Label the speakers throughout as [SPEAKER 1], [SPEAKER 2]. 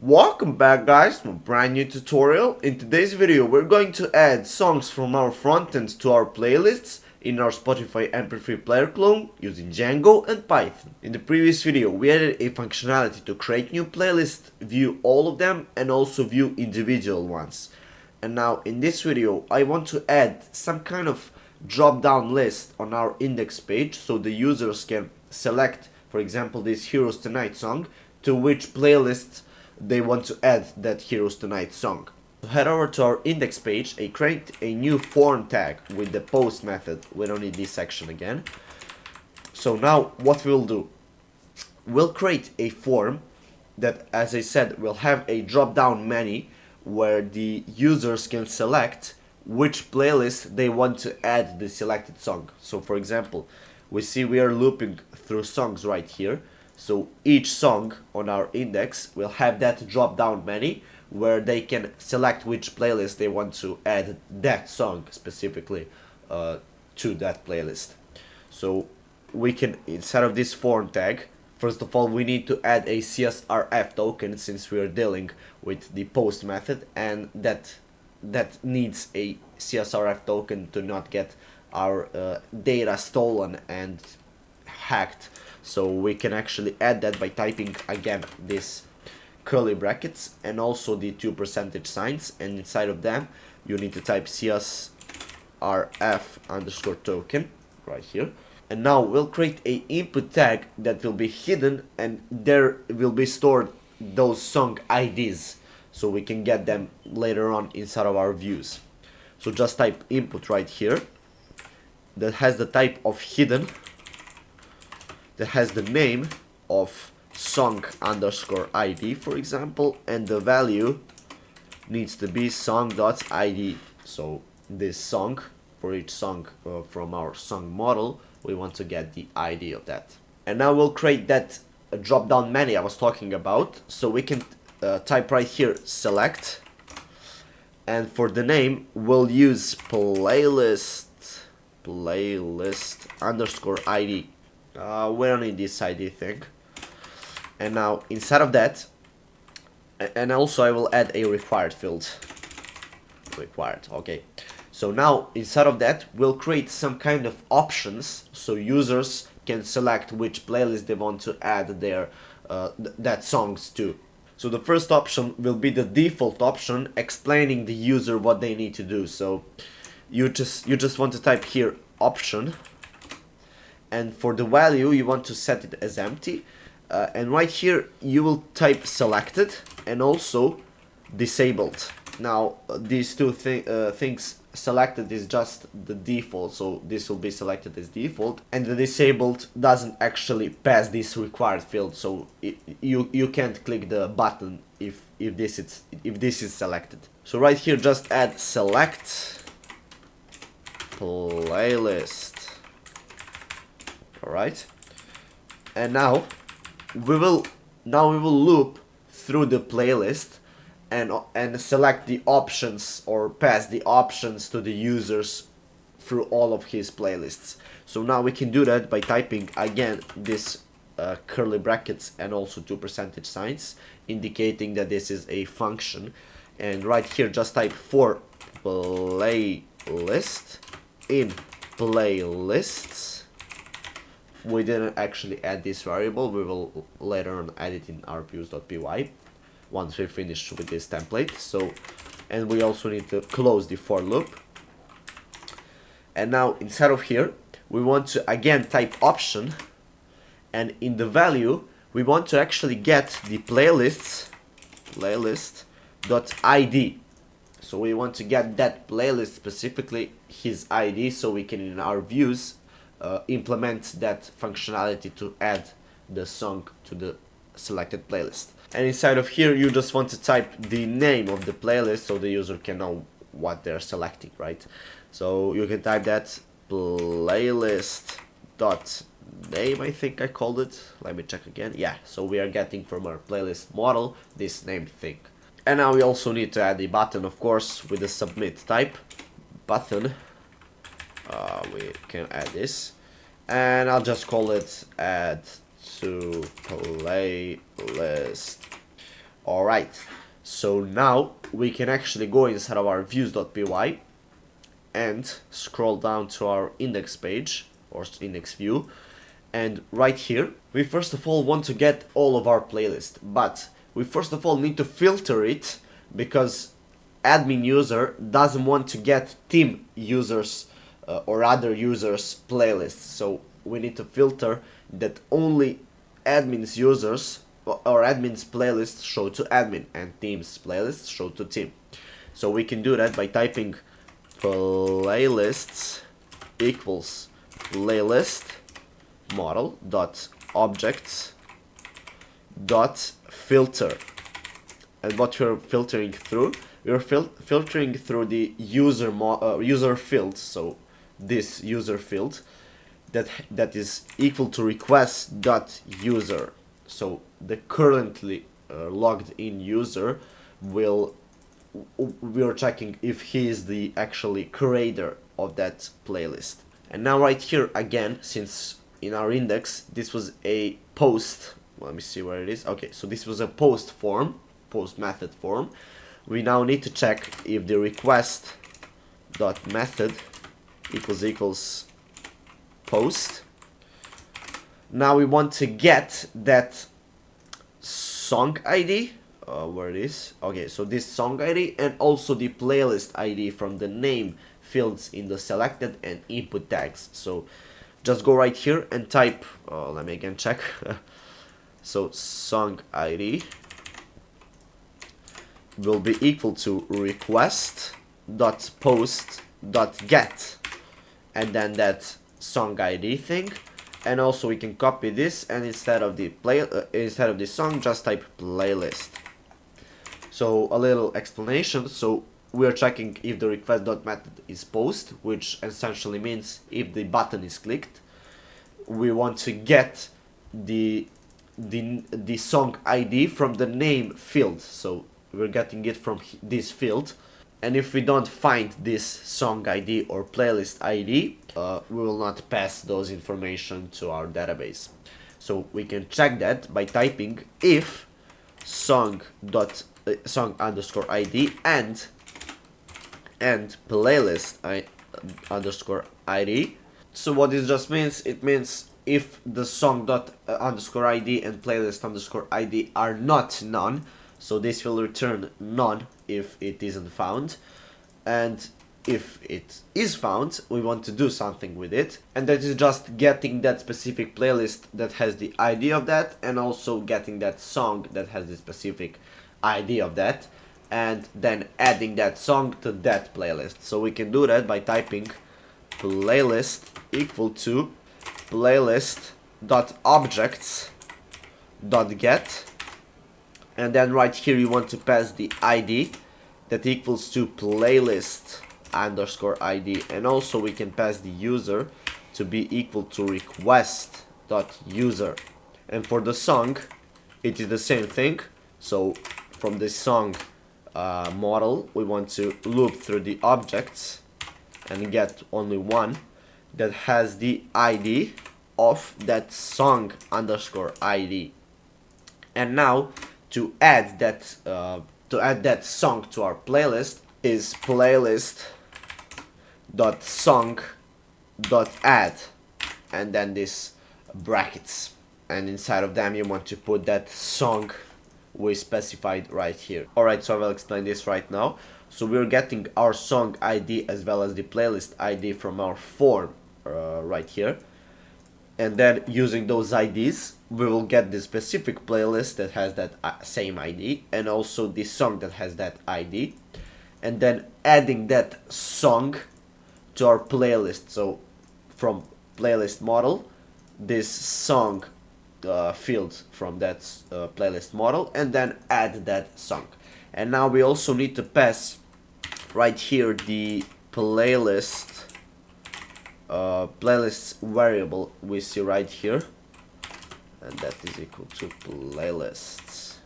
[SPEAKER 1] Welcome back guys to a brand new tutorial. In today's video we're going to add songs from our frontend to our playlists in our Spotify MP3 player clone using Django and Python. In the previous video we added a functionality to create new playlists, view all of them and also view individual ones. And now in this video I want to add some kind of drop down list on our index page so the users can select, for example, this Heroes Tonight song, to which playlist they want to add that Heroes Tonight song. So head over to our index page and create a new form tag with the post method. We don't need this section again. So now what we'll do, we'll create a form that, as I said, will have a drop down menu where the users can select which playlist they want to add the selected song. So for example, we see we are looping through songs right here. So each song on our index will have that drop down menu where they can select which playlist they want to add that song specifically to that playlist. So we can, instead of this form tag, first of all we need to add a CSRF token since we are dealing with the post method, and that needs a CSRF token to not get our data stolen and hacked. So we can actually add that by typing again this curly brackets and also the 2 percentage signs, and inside of them you need to type CSRF underscore token right here. And now we'll create a input tag that will be hidden, and there will be stored those song IDs so we can get them later on inside of our views. So just type input right here that has the type of hidden, that has the name of song underscore ID, for example, and the value needs to be song.id. So this song, for each song from our song model, we want to get the ID of that. And now we'll create that drop down menu I was talking about. So we can type right here select, and for the name we'll use playlist underscore ID. We don't need this ID thing. And now inside of that, and also I will add a required field. Required, okay. So now inside of that we'll create some kind of options so users can select which playlist they want to add their that songs to. So the first option will be the default option explaining the user what they need to do. So you just want to type here option, and for the value you want to set it as empty, and right here you will type selected and also disabled. Now these two things, selected is just the default, so this will be selected as default, and the disabled doesn't actually pass this required field, so you can't click the button if this is selected. So right here just add select playlist. Alright, and now we will loop through the playlist and select the options, or pass the options to the users through all of his playlists. So now we can do that by typing again this curly brackets and also 2 percentage signs indicating that this is a function, and right here just type for playlist in playlists. We didn't actually add this variable, we will later on add it in our views.py once we finish with this template. So, and we also need to close the for loop. And now inside of here we want to again type option, and in the value we want to actually get the playlist.id. So we want to get that playlist, specifically his ID, so we can in our views implement that functionality to add the song to the selected playlist. And inside of here you just want to type the name of the playlist so the user can know what they're selecting, right? So you can type that playlist.name, I think I called it. Let me check again. Yeah, so we are getting from our playlist model this name thing. And now we also need to add the button, of course, with the submit type button. We can add this, and I'll just call it add to playlist Alright, so now we can actually go inside of our views.py and scroll down to our index page or index view, and right here we first of all want to get all of our playlist, but we first of all need to filter it because admin user doesn't want to get team users or other users playlists, so we need to filter that only admin's users or admin's playlists show to admin and team's playlists show to team. So we can do that by typing playlists equals playlist model dot objects dot filter, and what we're filtering through, we're filtering through the user field, so this user field that is equal to request dot user. So the currently logged in user we're checking if he is the actually creator of that playlist. And now right here again, since in our index this was a post, let me see where it is. Okay, so this was a post method form. We now need to check if the request dot method equals post. Now we want to get that song ID, where it is. Okay, so this song ID and also the playlist ID from the name fields in the selected and input tags. So just go right here and type, let me again check. So song ID will be equal to request dot post dot get, and then that song ID thing. And also we can copy this, and instead of the song just type playlist. So a little explanation. So we are checking if the request.method is post, which essentially means if the button is clicked, we want to get the song ID from the name field. So we're getting it from this field. And if we don't find this song ID or playlist ID, we will not pass those information to our database. So we can check that by typing if song underscore ID and playlist underscore ID. So what this just means, it means if the song underscore ID and playlist underscore ID are not none, so this will return none if it isn't found, and if it is found, we want to do something with it, and that is just getting that specific playlist that has the ID of that, and also getting that song that has the specific ID of that, and then adding that song to that playlist. So we can do that by typing playlist equal to playlist dot objects dot get, and then right here you want to pass the ID that equals to playlist underscore ID, and also we can pass the user to be equal to request dot user. And for the song it is the same thing. So from the song model we want to loop through the objects and get only one that has the ID of that song underscore ID. And now to add that song to our playlist is playlist dot song dot add, and then this brackets, and inside of them you want to put that song we specified right here. Alright, so I will explain this right now. So we're getting our song ID as well as the playlist ID from our form right here, and then using those IDs we will get the specific playlist that has that same ID, and also the song that has that ID, and then adding that song to our playlist. So from playlist model, this song field from that playlist model, and then add that song. And now we also need to pass right here the playlist variable we see right here, and that is equal to playlists.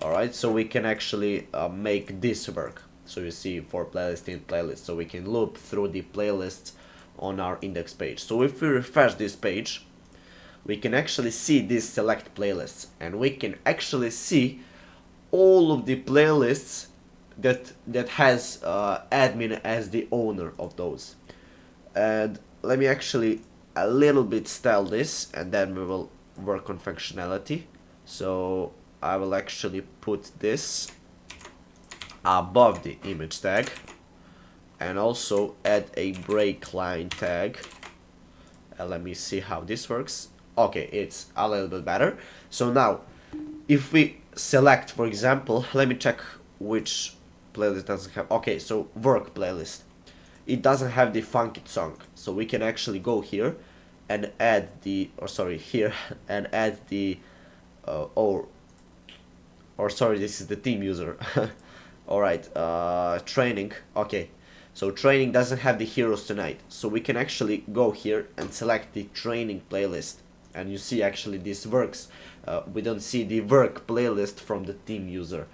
[SPEAKER 1] Alright, so we can actually make this work. So you see for playlist in playlist, so we can loop through the playlists on our index page. So if we refresh this page, we can actually see these select playlists, and we can actually see all of the playlists that has admin as the owner of those. And let me actually a little bit style this, and then we will work on functionality. So I will actually put this above the image tag, and also add a break line tag. Let me see how this works. Okay, it's a little bit better. So now if we select, for example, let me check which playlist doesn't have. Okay, so work playlist, it doesn't have the funky song, so we can actually go here and add the, or sorry, here and add the or sorry, this is the team user. All right, training. Okay, so training doesn't have the heroes tonight, so we can actually go here and select the training playlist, and you see actually this works. We don't see the work playlist from the team user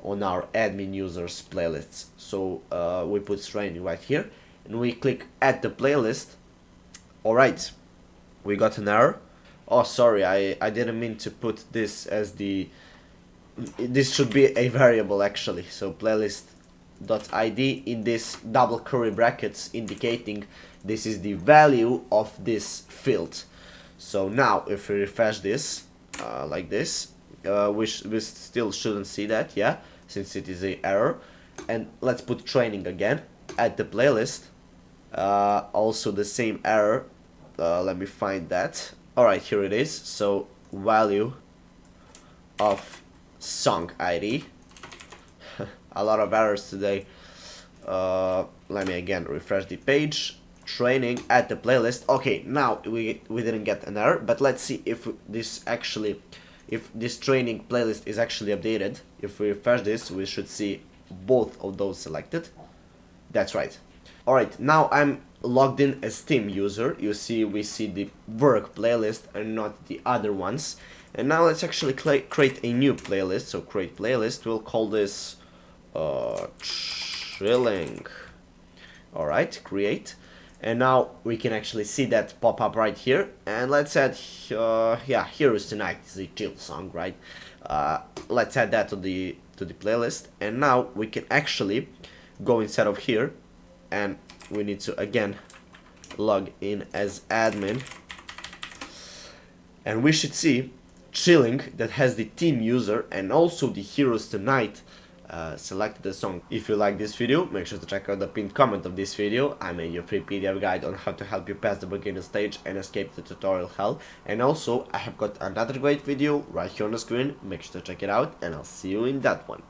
[SPEAKER 1] on our admin users playlists. So we put training right here, and we click add the playlist. All right, we got an error. Oh, sorry, I didn't mean to put this as the, this should be a variable actually. So playlist.id in this double curly brackets, indicating this is the value of this field. So now if we refresh this like this, we still shouldn't see that, yeah, since it is a error. And let's put training again, add the playlist. Also the same error. Let me find that. Alright, here it is. So value of song ID. A lot of errors today. Let me again refresh the page. Training, add the playlist. Okay, now we didn't get an error, but let's see if this actually, if this training playlist is actually updated. If we refresh this, we should see both of those selected. That's right. Alright, now I'm logged in as team user. You see, we see the work playlist and not the other ones. And now let's actually create a new playlist. So create playlist, we'll call this chilling. Alright, create. And now we can actually see that pop up right here. And let's add, yeah, Heroes Tonight is a chill song, right? Let's add that to the playlist. And now we can actually go inside of here, and we need to again log in as admin. And we should see chilling that has the team user and also the Heroes Tonight selected the song. If you like this video, make sure to check out the pinned comment of this video. I made you a free PDF guide on how to help you pass the beginner stage and escape the tutorial hell. And also I have got another great video right here on the screen. Make sure to check it out, and I'll see you in that one.